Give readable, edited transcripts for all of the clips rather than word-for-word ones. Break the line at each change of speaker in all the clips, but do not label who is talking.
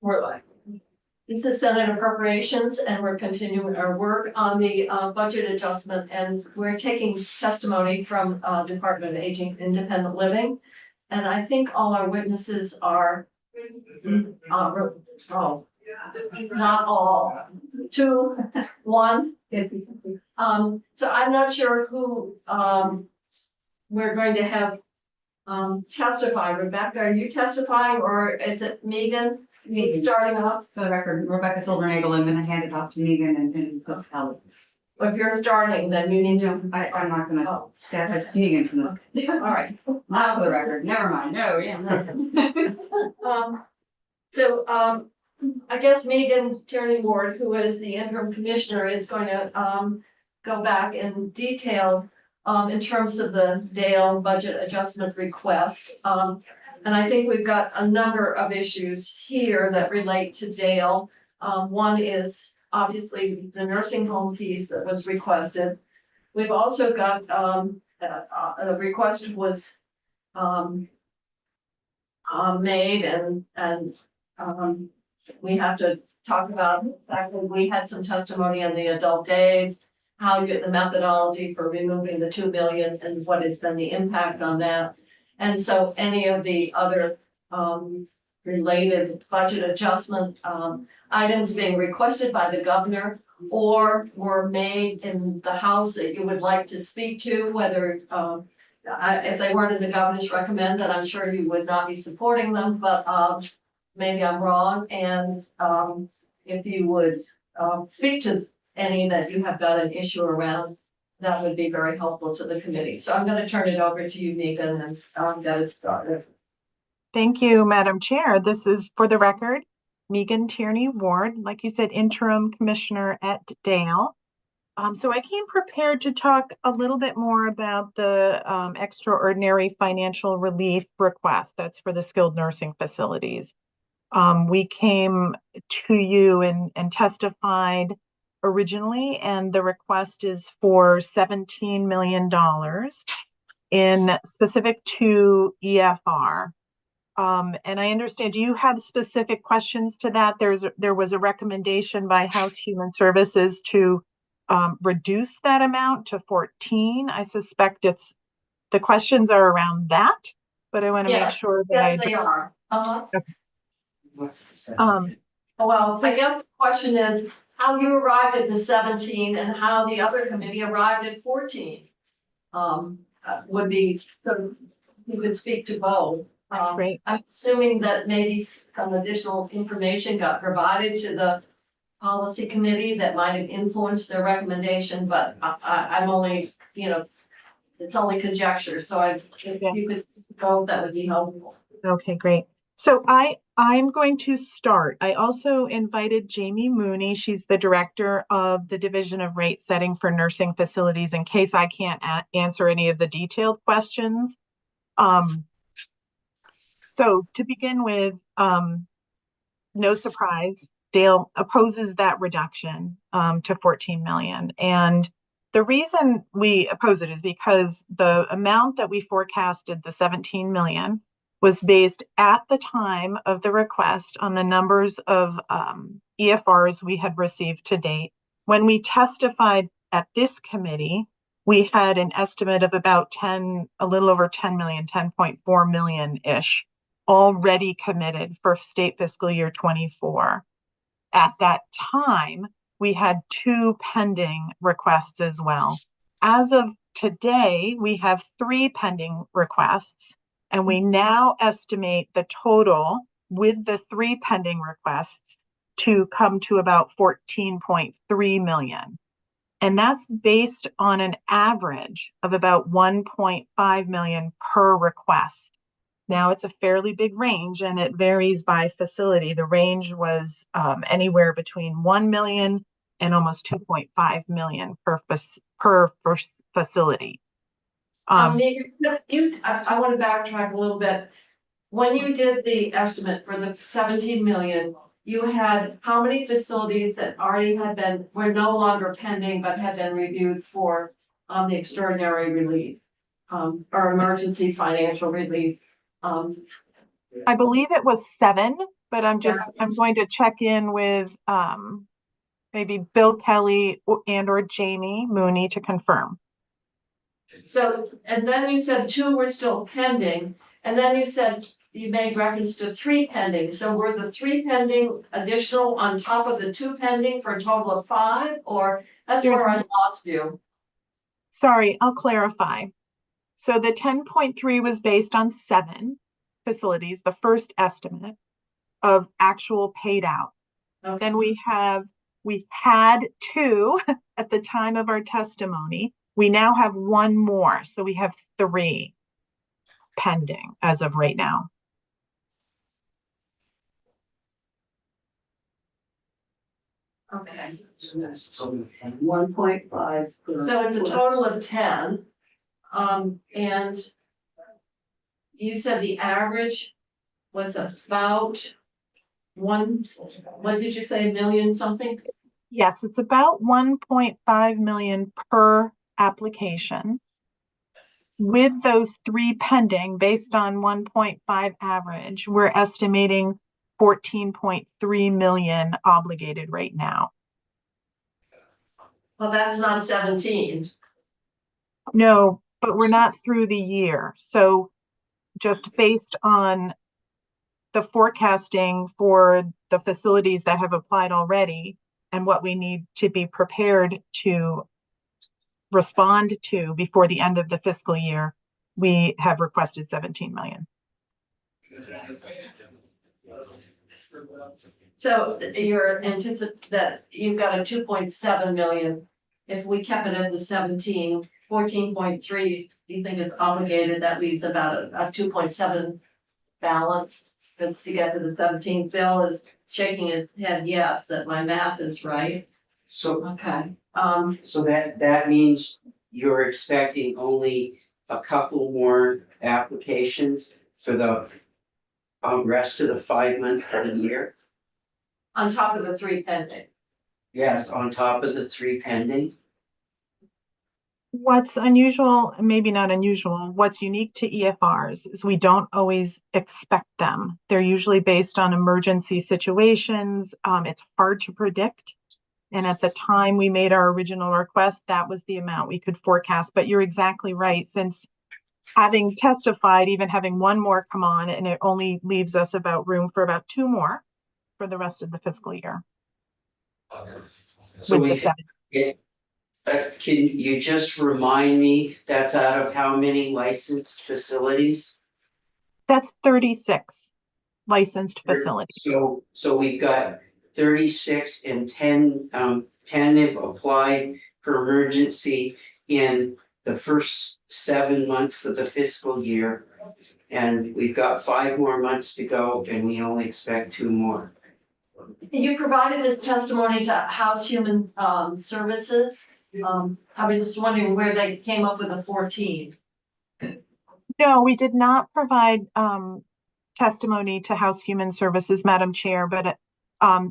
We're live. This is Senate Appropriations, and we're continuing our work on the budget adjustment, and we're taking testimony from Department of Aging Independent Living. And I think all our witnesses are, not all, two, one. So I'm not sure who we're going to have testify. Rebecca, are you testifying, or is it Megan? Me starting off?
For the record, Rebecca Silvernagel, I'm gonna hand it off to Megan and Kelly.
If you're starting, then you need to.
I'm not gonna,
Oh.
that's Megan's gonna,
All right.
not for the record, never mind, no, yeah, no.
I guess Megan Tierney Ward, who is the interim commissioner, is going to go back in detail in terms of the Dale budget adjustment request. And I think we've got a number of issues here that relate to Dale. One is obviously the nursing home piece that was requested. We've also got a request was made, and we have to talk about the fact that we had some testimony on the adult days, how the methodology for removing the 2 million and what has been the impact on that. And so any of the other related budget adjustment items being requested by the governor or were made in the House that you would like to speak to, whether if they weren't in the governor's recommend, then I'm sure you would not be supporting them, but maybe I'm wrong. And if you would speak to any that you have got an issue around, that would be very helpful to the committee. So I'm going to turn it over to you, Megan, and get us started.
Thank you, Madam Chair. This is, for the record, Megan Tierney Ward, like you said, interim commissioner at Dale. So I came prepared to talk a little bit more about the extraordinary financial relief request that's for the skilled nursing facilities. We came to you and testified originally, and the request is for $17 million in specific to EFR. And I understand, do you have specific questions to that? There was a recommendation by House Human Services to reduce that amount to 14. I suspect the questions are around that, but I want to make sure that
yes, they are.
Okay.
Well, I guess the question is how you arrived at the 17 and how the other committee arrived at 14. Would be, so you could speak to both.
Great.
I'm assuming that maybe some additional information got provided to the policy committee that might have influenced their recommendation, but I'm only, it's only conjecture. So if you could go, that would be helpful.
Okay, great. So I'm going to start. I also invited Jamie Mooney. She's the director of the Division of Rate Setting for Nursing Facilities, in case I can't answer any of the detailed questions. So to begin with, no surprise, Dale opposes that reduction to 14 million. And the reason we oppose it is because the amount that we forecasted, the 17 million, was based at the time of the request on the numbers of EFRs we had received to date. When we testified at this committee, we had an estimate of about a little over 10 million, 10.4 million-ish already committed for state fiscal year 24. At that time, we had 2 pending requests as well. As of today, we have 3 pending requests, and we now estimate the total with the 3 pending requests to come to about 14.3 million. And that's based on an average of about 1.5 million per request. Now, it's a fairly big range, and it varies by facility. The range was anywhere between 1 million and almost 2.5 million per facility.
I want to backtrack a little bit. When you did the estimate for the 17 million, you had how many facilities that already were no longer pending, but had been reviewed for the extraordinary relief or emergency financial relief?
I believe it was 7 but I'm going to check in with, maybe Bill Kelly or Jamie Mooney to confirm.
So, and then you said 2 were still pending, and then you said you made reference to 3 pending. So were the 3 pending additional on top of the 2 pending for a total of 5, or that's where I lost you?
Sorry, I'll clarify. So the 10.3 was based on 7 facilities, the first estimate of actual paid out.
Okay.
Then we had 2 at the time of our testimony. We now have 1 more, so we have 3 pending as of right now.
Okay.
So 1.5.
So it's a total of 10. And you said the average was about what did you say, million something?
Yes, it's about 1.5 million per application. With those 3 pending, based on 1.5 average, we're estimating 14.3 million obligated right now.
Well, that's not 17.
No, but we're not through the year. So just based on the forecasting for the facilities that have applied already and what we need to be prepared to respond to before the end of the fiscal year, we have requested 17 million.
So you're anticipate that you've got a 2.7 million. If we kept it at the 17, 14.3, do you think is obligated? That leaves about a 2.7 balance to get to the 17. Bill is shaking his head yes, that my math is right.
So,
Okay.
so that means you're expecting only a couple more applications for the rest of the 5 months of the year?
On top of the 3 pending.
Yes, on top of the 3 pending?
What's unusual, maybe not unusual, what's unique to EFRs is we don't always expect them. They're usually based on emergency situations. It's hard to predict. And at the time we made our original request, that was the amount we could forecast. But you're exactly right. Since having testified, even having 1 more come on, and it only leaves us about room for about 2 more for the rest of the fiscal year.
So
With the
can you just remind me, that's out of how many licensed facilities?
That's 36 licensed facilities.
So we've got 36 and 10 have applied for emergency in the first 7 months of the fiscal year. And we've got 5 more months to go, and we only expect 2 more.
You provided this testimony to House Human Services. I was just wondering where they came up with the 14.
No, we did not provide testimony to House Human Services, Madam Chair, but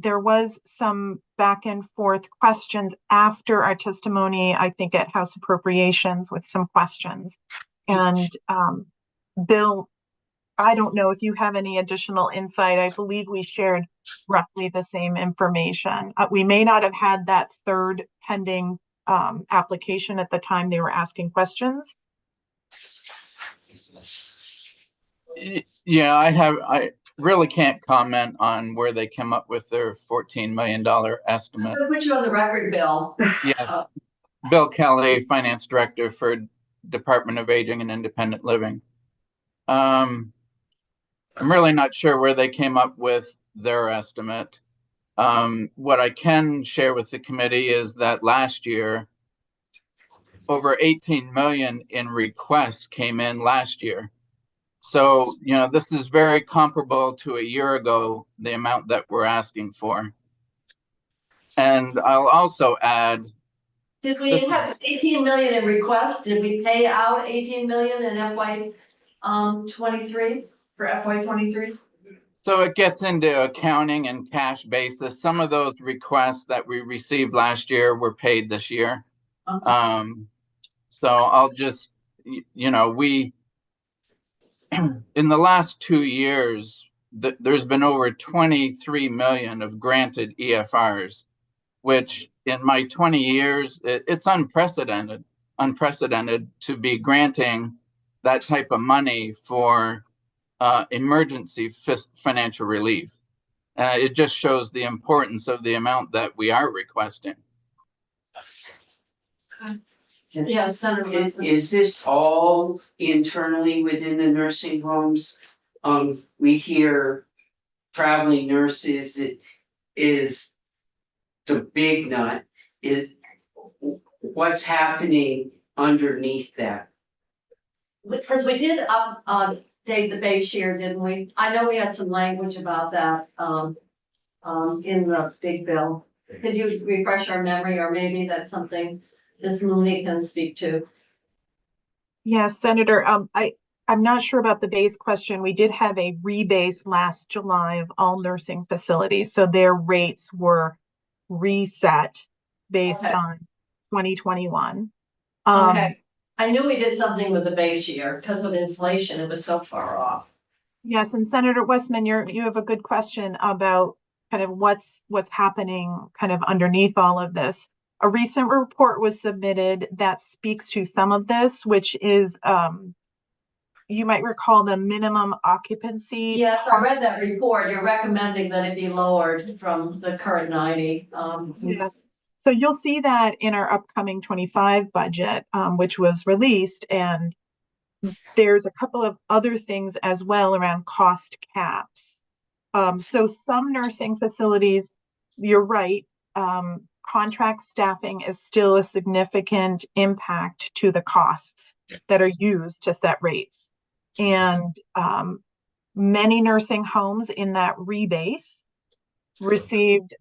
there was some back and forth questions after our testimony, I think at House Appropriations, with some questions. And Bill, I don't know if you have any additional insight. I believe we shared roughly the same information. We may not have had that 3rd pending application at the time they were asking questions.
Yeah, I really can't comment on where they came up with their $14 million estimate.
I'll put you on the record, Bill.
Yes, Bill Kelly, Finance Director for Department of Aging and Independent Living. I'm really not sure where they came up with their estimate. What I can share with the committee is that last year, over 18 million in requests came in last year. So, this is very comparable to a year ago, the amount that we're asking for. And I'll also add.
Did we have 18 million in requests? Did we pay out 18 million in FY 23 for FY 23?
So it gets into accounting and cash basis. Some of those requests that we received last year were paid this year. So I'll just, we, in the last 2 years, there's been over 23 million of granted EFRs, which in my 20 years, it's unprecedented to be granting that type of money for emergency financial relief. It just shows the importance of the amount that we are requesting.
Yeah, Senator Winston.
Is this all internally within the nursing homes? We hear traveling nurses is the big nut. What's happening underneath that?
Because we did date the base year, didn't we? I know we had some language about that in the big bill. Could you refresh our memory, or maybe that's something Ms. Mooney can speak to?
Yes, Senator, I'm not sure about the base question. We did have a rebase last July of all nursing facilities, so their rates were reset based
Okay.
on 2021.
Okay, I knew we did something with the base year because of inflation. It was so far off.
Yes, and Senator Westman, you have a good question about kind of what's happening kind of underneath all of this. A recent report was submitted that speaks to some of this, which is you might recall the minimum occupancy.
Yes, I read that report. You're recommending that it be lowered from the current 90.
Yes. So you'll see that in our upcoming 25 budget, which was released, and there's a couple of other things as well around cost caps. So some nursing facilities, you're right, contract staffing is still a significant impact to the costs that are used to set rates. And many nursing homes in that rebase received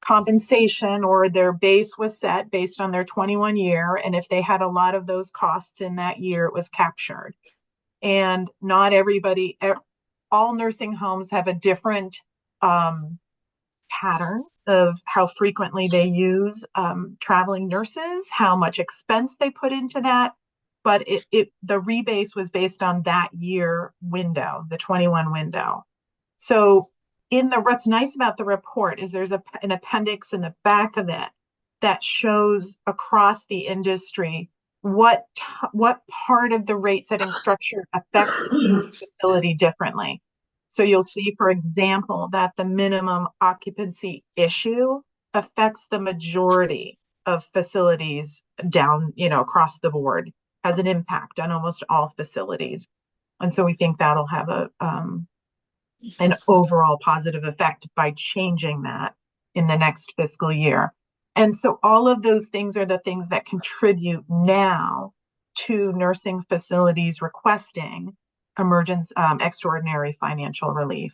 compensation, or their base was set based on their 21 year. And if they had a lot of those costs in that year, it was captured. And not everybody, all nursing homes have a different pattern of how frequently they use traveling nurses, how much expense they put into that. But the rebase was based on that year window, the 21 window. So what's nice about the report is there's an appendix in the back of it that shows across the industry what part of the rate setting structure affects each facility differently. So you'll see, for example, that the minimum occupancy issue affects the majority of facilities down, across the board, has an impact on almost all facilities. And so we think that'll have an overall positive effect by changing that in the next fiscal year. And so all of those things are the things that contribute now to nursing facilities requesting extraordinary financial relief.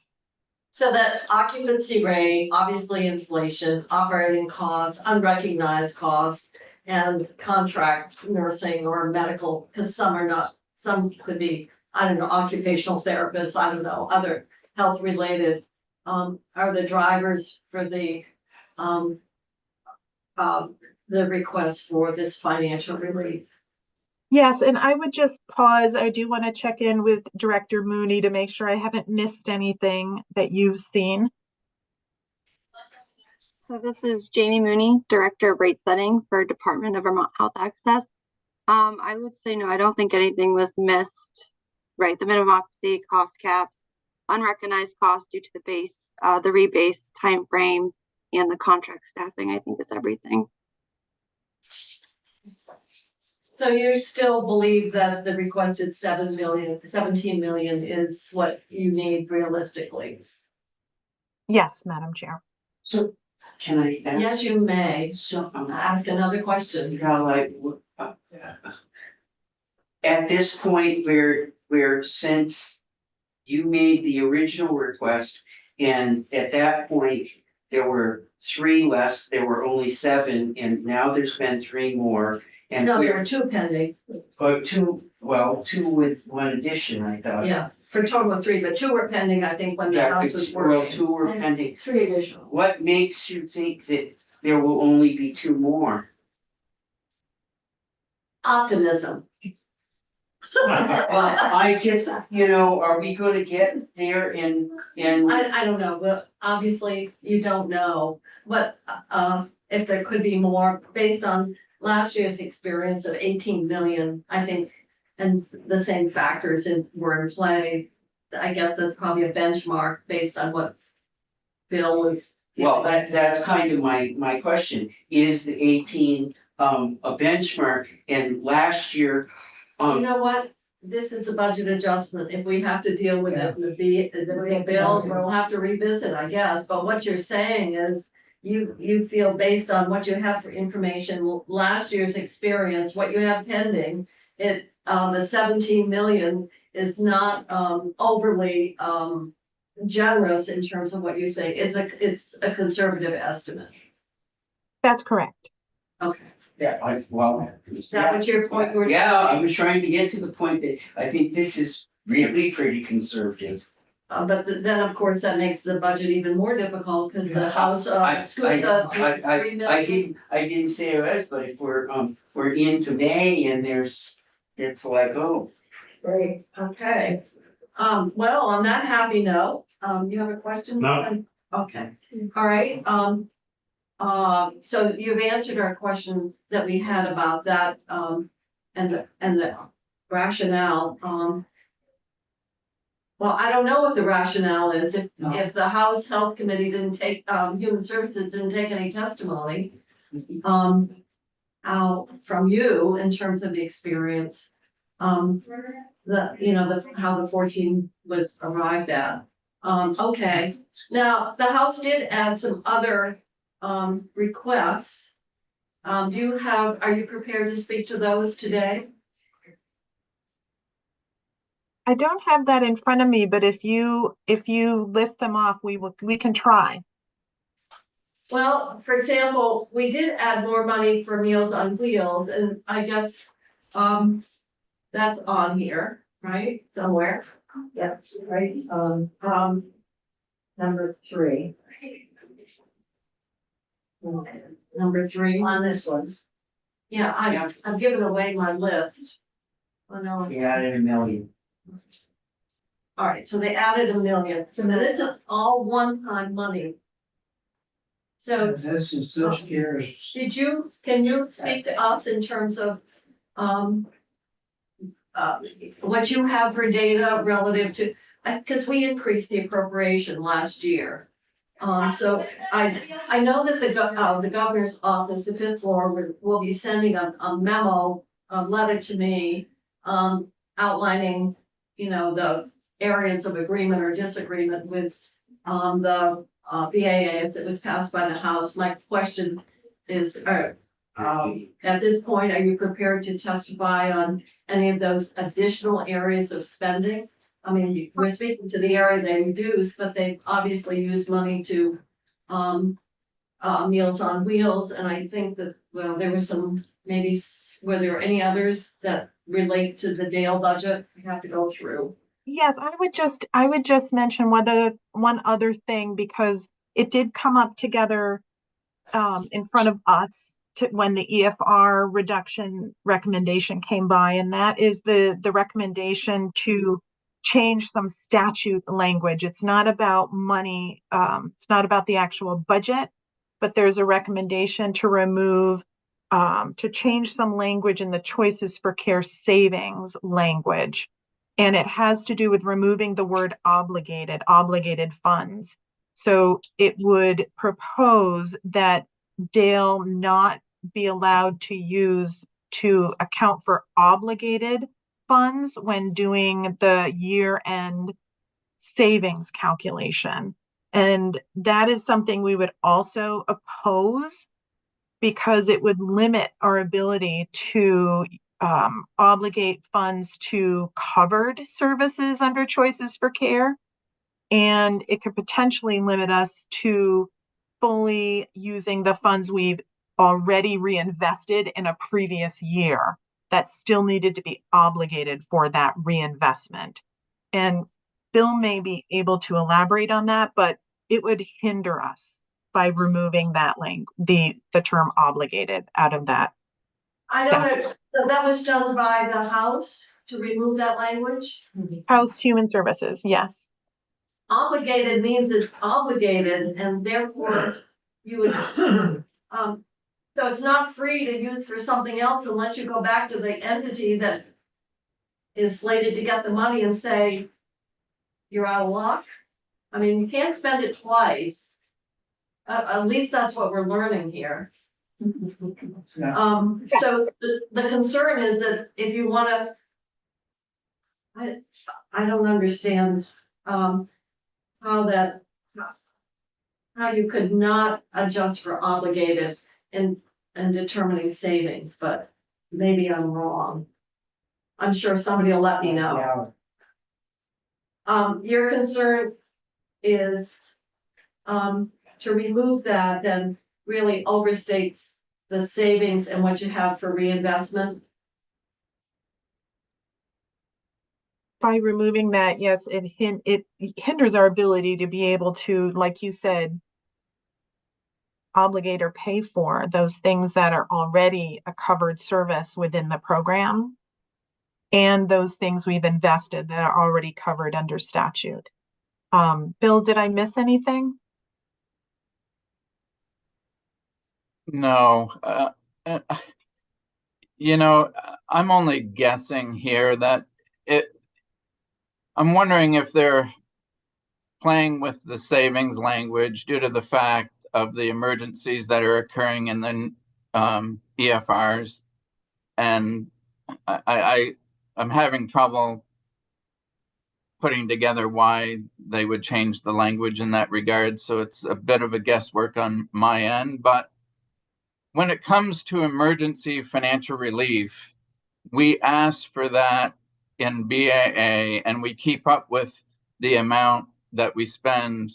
So that occupancy rate, obviously inflation, operating costs, unrecognized costs, and contract nursing or medical, because some could be, occupational therapists, other health related, are the drivers for the request for this financial relief.
Yes, and I would just pause. I do want to check in with Director Mooney to make sure I haven't missed anything that you've seen.
So this is Jamie Mooney, Director of Rate Setting for Department of Vermont Health Access. I would say no, I don't think anything was missed. Right, the minimum occupancy, cost caps, unrecognized costs due to the rebase time frame, and the contract staffing, I think is everything.
So you still believe that the requested 17 million is what you need realistically?
Yes, Madam Chair.
So can I ask?
Yes, you may.
So
Ask another question.
At this point where since you made the original request, and at that point there were 3 less, there were only 7, and now there's been 3 more. And
No, there were 2 pending.
2 with 1 addition, I thought.
Yeah, for a total of 3, but 2 were pending, I think, when the
Yeah,
house was working.
well, 2 were
And
pending.
3 additional.
What makes you think that there will only be 2 more?
Optimism.
Well, I just, are we gonna get there in,
I don't know, but obviously you don't know, but, if there could be more based on last year's experience of 18 million, I think. And the same factors were in play. I guess that's probably a benchmark based on what Bill was.
well, that's kind of my question. Is the 18, a benchmark? And last year,
You know what? This is a budget adjustment. If we have to deal with it, the bill, we'll have to revisit, I guess. But what you're saying is you feel based on what you have for information, last year's experience, what you have pending, the 17 million is not, overly, generous in terms of what you think. It's a conservative estimate.
That's correct.
Okay.
yeah,
Is that what your point were?
yeah, I was trying to get to the point that I think this is really pretty conservative.
But then, of course, that makes the budget even more difficult because the House,
I
school, 3 million.
I didn't say it was, but if we're into May and it's like, oh.
Great, okay. Well, on that happy note, you have a question?
No.
Okay, all right, so you've answered our questions that we had about that, and the rationale, well, I don't know what the rationale is, if the House Health Committee didn't take, Human Services didn't take any testimony, out from you in terms of the experience, how the 14 was arrived at. Okay, now, the House did add some other, requests. Are you prepared to speak to those today?
I don't have that in front of me, but if you list them off, we can try.
Well, for example, we did add more money for Meals on Wheels, and I guess, that's on here, right, somewhere?
Yep, right, number 3.
Number 3,
On this one.
yeah, I've given away my list. Oh, no.
We added 1 million.
All right, so they added 1 million, and this is all one-time money. So
This is such care.
can you speak to us in terms of, what you have for data relative to, because we increased the appropriation last year. So I know that the governor's office, the 5th floor, will be sending a memo, a letter to me, outlining, the areas of agreement or disagreement with, the BAA as it was passed by the House. My question is, at this point, are you prepared to testify on any of those additional areas of spending? I mean, we're speaking to the area they reduced, but they obviously used money to, Meals on Wheels, and I think that, well, there was some, maybe, were there any others that relate to the Dale budget we have to go through?
Yes, I would just mention one other thing, because it did come up together in front of us when the EFR reduction recommendation came by, and that is the recommendation to change some statute language. It's not about money, it's not about the actual budget, but there's a recommendation to remove, to change some language in the choices for care savings language. And it has to do with removing the word obligated funds. So it would propose that Dale not be allowed to account for obligated funds when doing the year-end savings calculation. And that is something we would also oppose, because it would limit our ability to obligate funds to covered services under choices for care. And it could potentially limit us to fully using the funds we've already reinvested in a previous year that still needed to be obligated for that reinvestment. And Bill may be able to elaborate on that, but it would hinder us by removing that the term obligated out of that.
I don't know, so that was done by the House to remove that language?
House Human Services, yes.
Obligated means it's obligated and therefore you would, so it's not free to use for something else unless you go back to the entity that is slated to get the money and say, you're out of luck. I mean, you can't spend it twice. At least that's what we're learning here. So the concern is that if you wanna, I don't understand, how you could not adjust for obligated in determining savings, but maybe I'm wrong. I'm sure somebody will let me know. Your concern is, to remove that, then really overstates the savings and what you have for reinvestment.
By removing that, yes, it hinders our ability to be able to, like you said, obligate or pay for those things that are already a covered service within the program, and those things we've invested that are already covered under statute. Bill, did I miss anything?
No, uh, I'm only guessing here that I'm wondering if they're playing with the savings language due to the fact of the emergencies that are occurring in the EFRs. And I'm having trouble putting together why they would change the language in that regard. So it's a bit of a guesswork on my end. But when it comes to emergency financial relief, we ask for that in BAA, and we keep up with the amount that we spend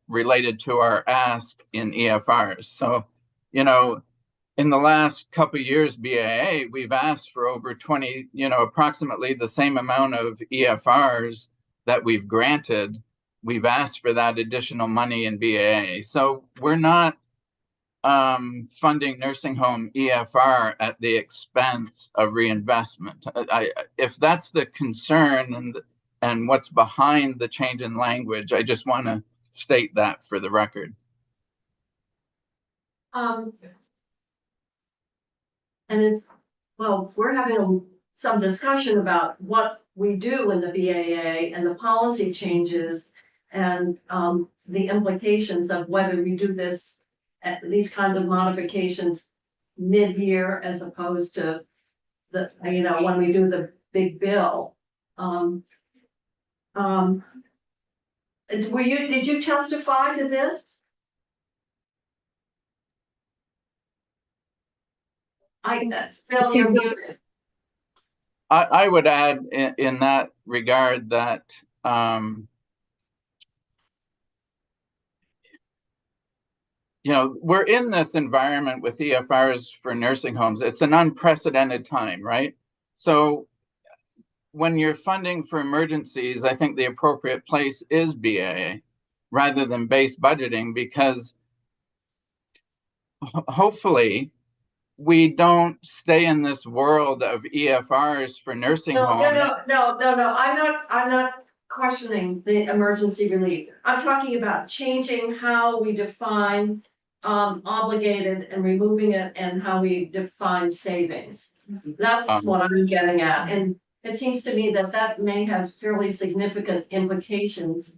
related to our ask in EFRs. So, in the last couple of years, BAA, we've asked for over 20, approximately the same amount of EFRs that we've granted. We've asked for that additional money in BAA. So we're not funding nursing home EFR at the expense of reinvestment. If that's the concern and what's behind the change in language, I just want to state that for the record.
And we're having some discussion about what we do in the BAA and the policy changes and the implications of whether we do these kinds of modifications mid-year as opposed to when we do the big bill. Did you testify to this? Bill, you're muted.
I would add in that regard that we're in this environment with EFRs for nursing homes. It's an unprecedented time, right? So when you're funding for emergencies, I think the appropriate place is BAA rather than base budgeting, because hopefully we don't stay in this world of EFRs for nursing homes.
No. I'm not questioning the emergency relief. I'm talking about changing how we define obligated and removing it, and how we define savings. That's what I'm getting at. And it seems to me that may have fairly significant implications.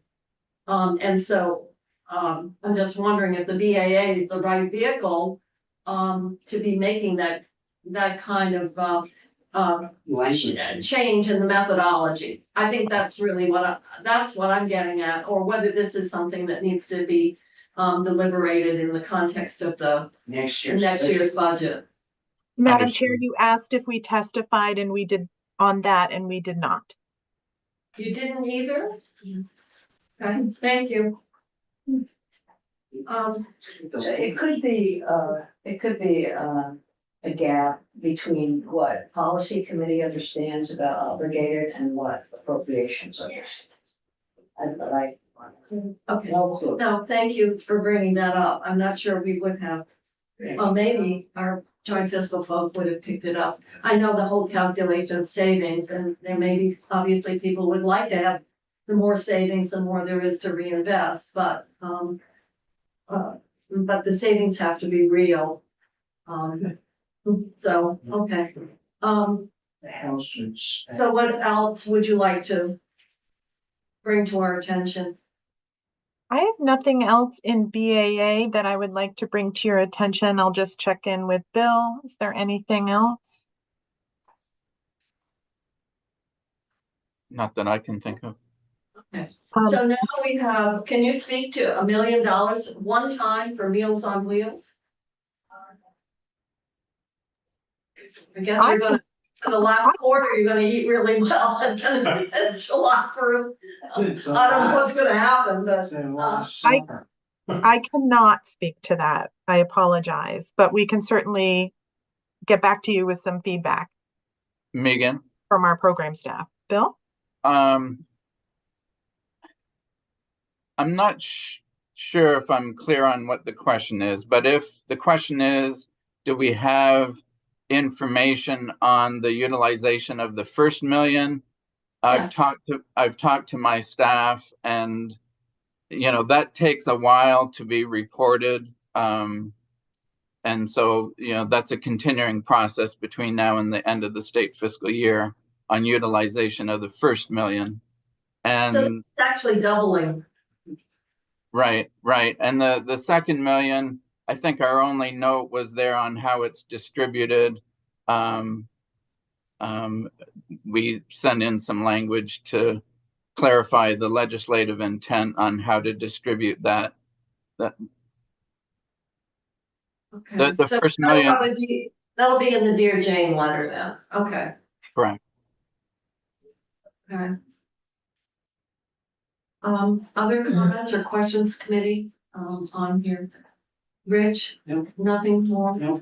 And so I'm just wondering if the BAA is the right vehicle to be making that kind of change in the methodology. I think that's really what I'm getting at, or whether this is something that needs to be deliberated in the context of the next year's budget.
Madam Chair, you asked if we testified, and we did on that, and we did not.
You didn't either? Okay, thank you.
It could be a gap between what policy committee understands about obligated and what appropriations understands.
Okay, no, thank you for bringing that up. I'm not sure we would have, well, maybe our joint fiscal folk would have picked it up. I know the whole calculation of savings, and there may be, obviously, people would like to have the more savings, the more there is to reinvest, but the savings have to be real. So, okay.
The house is.
So what else would you like to bring to our attention?
I have nothing else in BAA that I would like to bring to your attention. I'll just check in with Bill. Is there anything else?
Not that I can think of.
So now we have, can you speak to $1 million one time for Meals on Wheels? I guess you're gonna, for the last quarter, you're gonna eat really well and then finish a lot for, I don't know what's gonna happen, but.
I cannot speak to that. I apologize, but we can certainly get back to you with some feedback
Megan?
from our program staff. Bill?
I'm not sure if I'm clear on what the question is, but if the question is, do we have information on the utilization of the first million? I've talked to my staff, and that takes a while to be reported. And so, that's a continuing process between now and the end of the state fiscal year on utilization of the first million. And
So it's actually doubling.
Right. And the second million, I think our only note was there on how it's distributed. We sent in some language to clarify the legislative intent on how to distribute that.
Okay.
The
So
first million.
That'll be in the Dear Jane letter then. Okay.
Correct.
Okay. Other comments or questions, committee, on here? Rich?
No.
Nothing more?
No.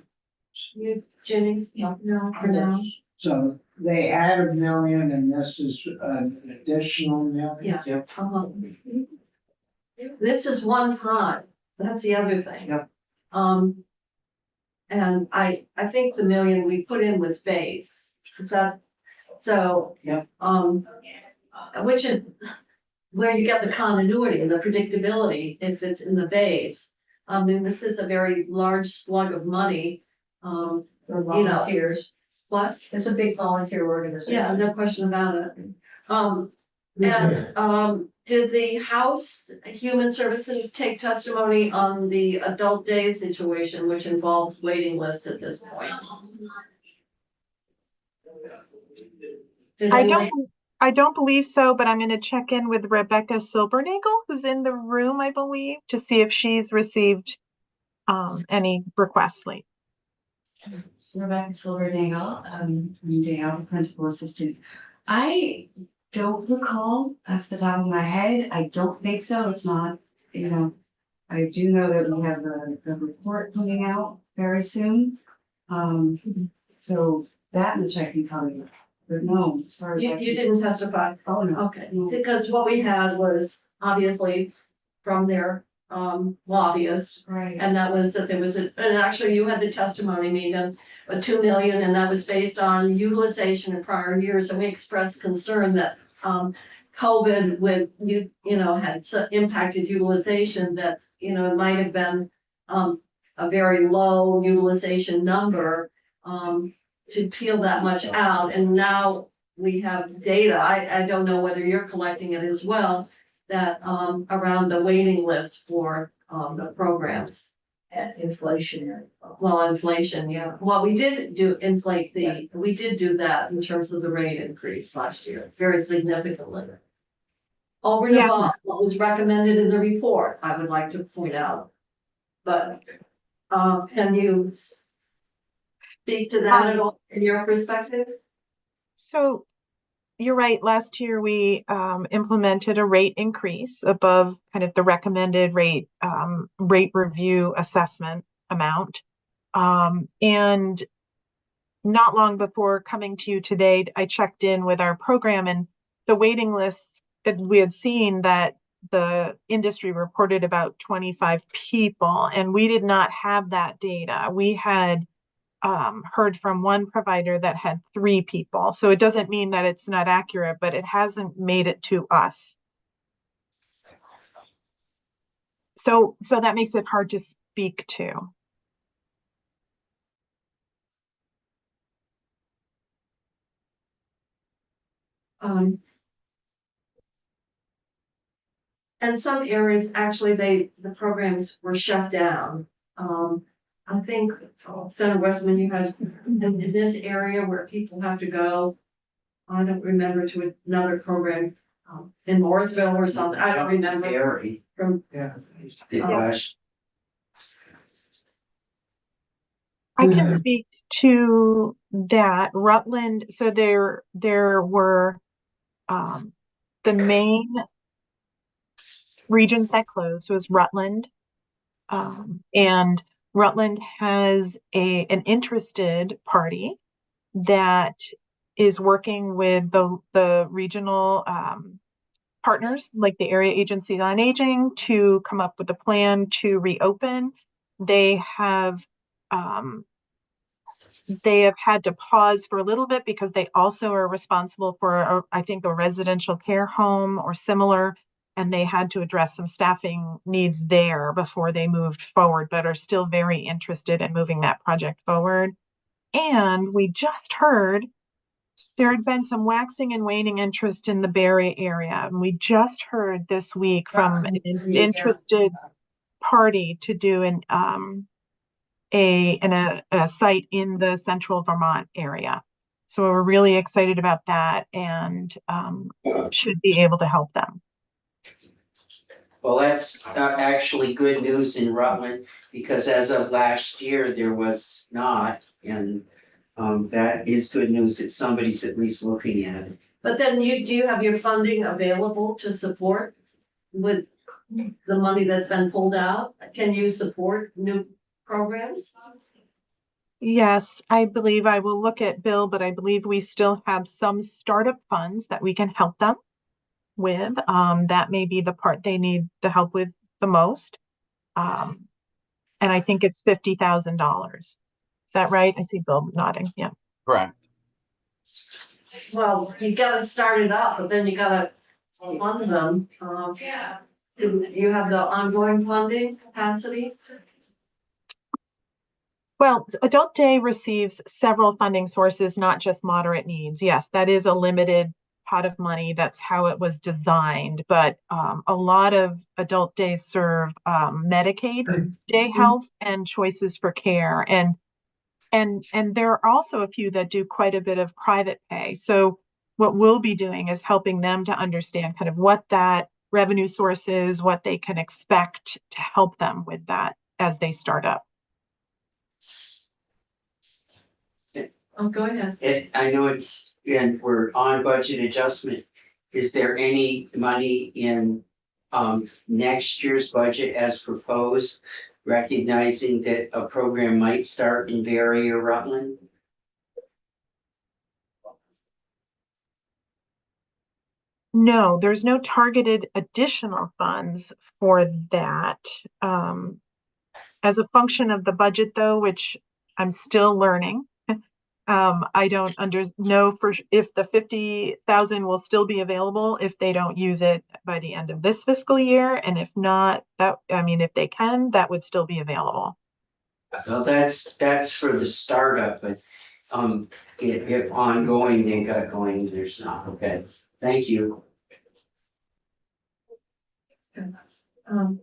You, Jenny? No, for now.
So they add $1 million and this is an additional million?
Yeah.
Yep.
This is one time. That's the other thing.
Yep.
And I think the million we put in was base. Is that, so.
Yep.
Which is where you get the continuity and the predictability if it's in the base. I mean, this is a very large slug of money.
For volunteers.
What?
It's a big volunteer organization.
Yeah, no question about it. Did the House Human Services take testimony on the adult day situation, which involves waiting lists at this point? Did anyone-
I don't believe so, but I'm going to check in with Rebecca Silbernagel, who's in the room, I believe, to see if she's received any requests late.
Rebecca Silverdale, I'm Dale, the principal assistant. I don't recall off the top of my head. I don't think so. It's not, I do know that we have the report coming out very soon. So that much I can tell you. But no, sorry.
You didn't testify?
Oh, no.
Okay, because what we had was obviously from their lobbyist.
Right.
And that was that there was and actually you had the testimony, Megan, a 2 million, and that was based on utilization in prior years. And we expressed concern that COVID had impacted utilization, that, it might have been a very low utilization number to peel that much out. And now we have data. I don't know whether you're collecting it as well, that around the waiting list for the programs.
At inflationary.
Well, inflation, yeah. Well, we did do we did do that in terms of the rate increase last year, very significantly. Over and
Yes.
above what was recommended in the report, I would like to point out. But can you speak to that at all in your perspective?
So you're right. Last year we implemented a rate increase above kind of the recommended rate review assessment amount. And not long before coming to you today, I checked in with our program, and the waiting lists, we had seen that the industry reported about 25 people, and we did not have that data. We had heard from one provider that had 3 people. So it doesn't mean that it's not accurate, but it hasn't made it to us. So that makes it hard to speak to.
Um, and some areas, actually, the programs were shut down. I think, Senator Westman, you had, in this area where people have to go, I don't remember, to another program, in Morrisville or something, I don't remember.
Gary.
From,
Did last.
I can speak to that. Rutland, so there were the main regions that closed was Rutland. And Rutland has an interested party that is working with the regional partners, like the area agencies on aging, to come up with a plan to reopen. They have had to pause for a little bit because they also are responsible for, I think, a residential care home or similar, and they had to address some staffing needs there before they moved forward, but are still very interested in moving that project forward. And we just heard there had been some waxing and waning interest in the Barry area. And we just heard this week from an interested party to do a site in the central Vermont area. So we're really excited about that and should be able to help them.
Well, that's actually good news in Rutland, because as of last year, there was not, and that is good news that somebody's at least looking at it.
but then do you have your funding available to support with the money that's been pulled out? Can you support new programs?
Yes, I believe I will look at Bill, but I believe we still have some startup funds that we can help them with. That may be the part they need the help with the most. And I think it's $50,000. Is that right? I see Bill nodding. Yeah.
Correct.
Well, you gotta start it up, but then you gotta fund them. Do you have the ongoing funding capacity?
Well, Adult Day receives several funding sources, not just moderate needs. Yes, that is a limited pot of money. That's how it was designed. But a lot of adult days serve Medicaid day health and choices for care. And there are also a few that do quite a bit of private pay. So what we'll be doing is helping them to understand kind of what that revenue source is, what they can expect to help them with that as they start up.
Oh, go ahead.
I know and we're on budget adjustment. Is there any money in next year's budget as proposed, recognizing that a program might start in Barry or Rutland?
No, there's no targeted additional funds for that. As a function of the budget, though, which I'm still learning, I don't know if the 50,000 will still be available if they don't use it by the end of this fiscal year, and if not, if they can, that would still be available.
Well, that's for the startup, but if ongoing they got going, there's not. Okay, thank you.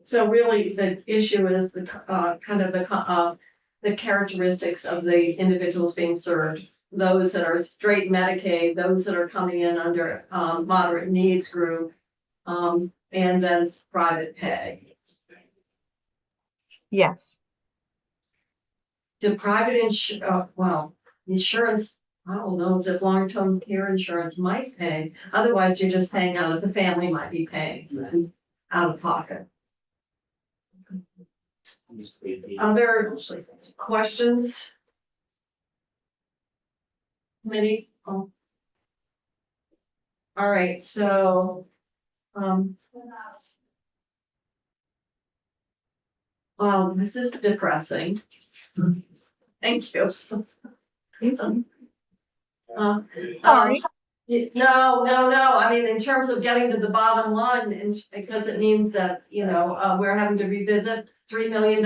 So really, the issue is the the characteristics of the individuals being served. Those that are straight Medicaid, those that are coming in under moderate needs group, and then private pay.
Yes.
Do private insurance, I don't know if long-term care insurance might pay. Otherwise, you're just paying out of the family might be paying out of pocket. Other questions? Many? Oh. All right, so, well, this is depressing. Thank you.
Sorry.
No, I mean, in terms of getting to the bottom line, and because it means that, we're having to revisit $3 million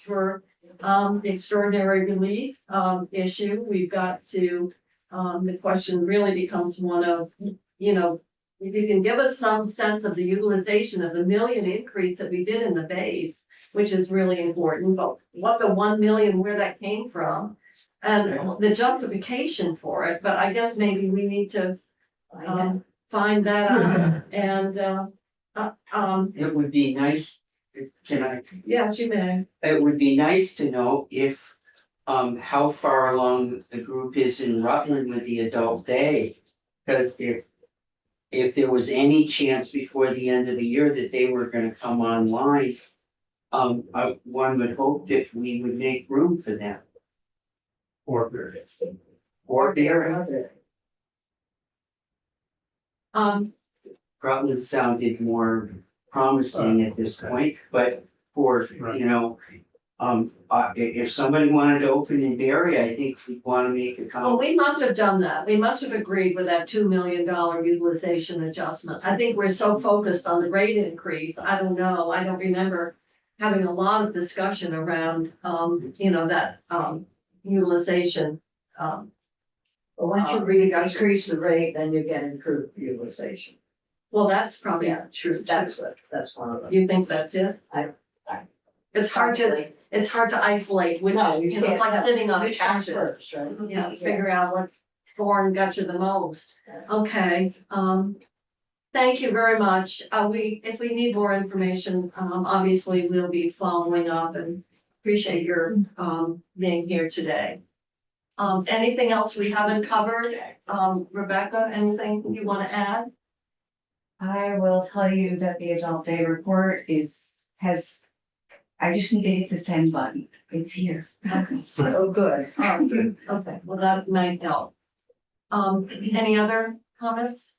for the extraordinary relief issue. We've got to, the question really becomes one of, if you can give us some sense of the utilization of the million increase that we did in the base, which is really important, but what the 1 million, where that came from, and the justification for it, but I guess maybe we need to find that out. And
It would be nice, can I,
yes, you may.
it would be nice to know if, how far along the group is in Rutland with the adult day. Because if there was any chance before the end of the year that they were gonna come online, one would hope that we would make room for them. Or Barry. Rutland sounded more promising at this point, but for, if somebody wanted to open in Barry, I think we'd wanna make a
Well,
comment.
we must have done that. We must have agreed with that $2 million utilization adjustment. I think we're so focused on the rate increase. I don't know. I don't remember having a lot of discussion around, that, utilization.
But once you increase the rate, then you get improved utilization.
Well, that's probably
Yeah,
true.
That's
too.
that's one of them.
You think that's it?
I-
It's hard to isolate which,
No, you
it's
can't
like
have-
sitting on a
which comes
cactus.
first, right?
Yeah, figure out what thorn got you the most. Okay, thank you very much. If we need more information, obviously we'll be following up and appreciate your, being here today. Anything else we haven't covered? Rebecca, anything you want to add?
I will tell you that the adult day report I just need to hit the send button. It's here.
Oh, good.
Okay, well, that might help. Any other comments?